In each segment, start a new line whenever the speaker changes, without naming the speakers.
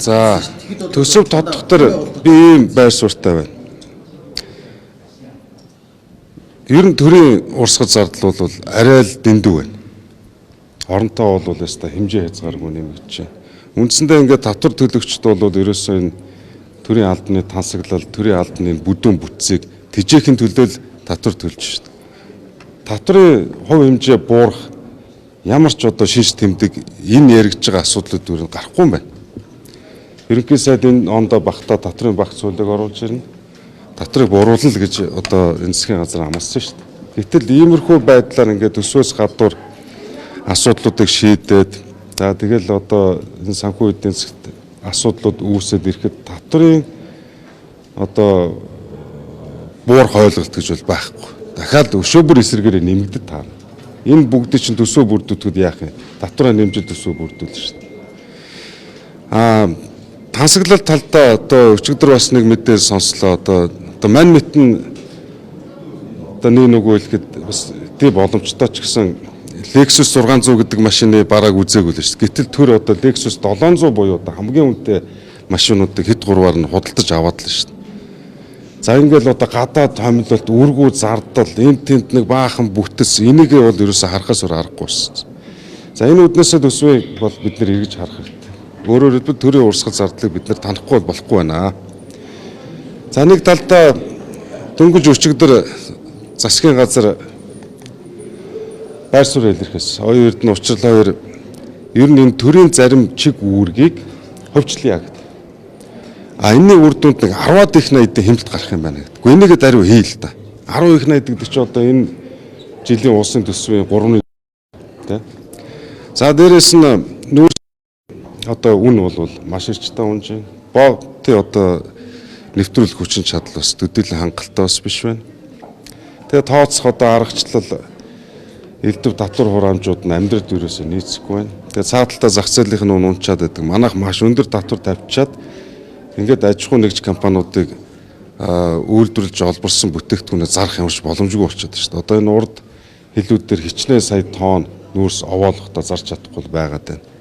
За төсөв тодтогтөр би ийм байр суурьтай байна. Ер нь төрийн урсгал зардал бол арай л дэндүү байна. Оронтой бол яста хэмжээ хязгааргүй нэмэгдэж байна. Үндсэндээ ингээд татвар төлөгчд бол ерөөсөө энэ төрийн албаны тансаглал, төрийн албаны бүдүүн бүтцийг тэжээхэн төлөөл татвар төлж шүү дээ. Татварын хувь хэмжээ буурах ямар ч одоо шинж тэмдэг энэ яригдж байгаа асуудлууд өөр гарахгүй юм байна. Ерөнхий сайд энэ ондоо багтаа татрын багц хуулийг оруулж ирнэ. Татрыг бууруулна л гэж одоо энэ засгийн газар амласан шүү дээ. Гэтэл иймэрхүү байдлаар ингээд өсвөөс гадуур асуудлуудыг шийдээд за тэгэл одоо энэ санхүү эдийн засгт асуудлууд үүсээд ирэхэд татрын одоо буурах ойлголт гэж бол байхгүй. Дахиад өшөө бүр эсрэгээр нэмэгдэж таарна. Энэ бүгд чинь төсөө бүрдүүлэхэд яах юм? Татвараа нэмжил төсөө бүрдүүлнэ шүү дээ. Тансаглал талдаа одоо өчигдөр бас нэг мэдээ сонслоо. Одоо мань мэтэн одоо нэг хэлэхэд бас тий боломжтой ч гэсэн Lexus 600 гэдэг машины бараг үзээгүй л шүү дээ. Гэтэл тэр одоо Lexus 700 буюу одоо хамгийн үнэтэй машинуудыг хэд гурваар нь худалдаж аваад л шүү дээ. За ингээл одоо гадаад томилолт, үргүү зардал, энд тент нэг баахан бүтэц энийгээ бол ерөөсө харахаас өөр аргагүй шээ. За энэ үднээсээ төсвийг бол бид нэр эргэж харах хэрэгтэй. Өөрөөр хэлбэл төрийн урсгал зардлыг бид нэр танихгүй болохгүй байна. За нэг талдаа дөнгөж өчигдөр засгийн газар байр суурь илэрхийлсэн. Оюун эрдэнэ учрал хоёр ер нь энэ төрийн зарим чиг үүргийг хөвчлөе гэдэг. Энэний үр дүнд нэг 10-аад их 80-д хэмжэлт гарах юм байна гэдэг. Энийг даруй хий л да. 10 их 80 гэдэг чинь одоо энэ жилийн улсын төсвийн 3-ны тий. За дээрэс нь нүүр одоо үн бол маш эрчтэй унж байна. Боо тий одоо нэвтрүүлэх хүчин чадал бас төдийлөн хангалттай бас биш байна. Тэгээ тооцох одоо аргачлал элдв татвар хураамжууд нь амьдралд ерөөсөө нийцэхгүй байна. Тэгээ цааталтаа зах зээлийн нь унчаад байдаг. Манайх маш өндөр татвар тавьчаад ингээд аж ахуй нэгж компаниудыг үйлдвэрлэж олборсон бүтээгдэхүүнээ зарах ямарч боломжгүй болчиход байна шүү дээ. Одоо энэ урд хэлүүд дээр хичнээн сая тонн нүүрс овоолохдоо зарч чадахгүй байгаад байна.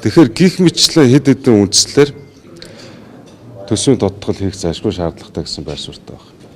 Тэгэхээр гих мэтчлэн хэд хэдэн үндслээр төсвийн тодтгол хийх зайлшгүй шаардлагатай гэсэн байр суурьтай байна.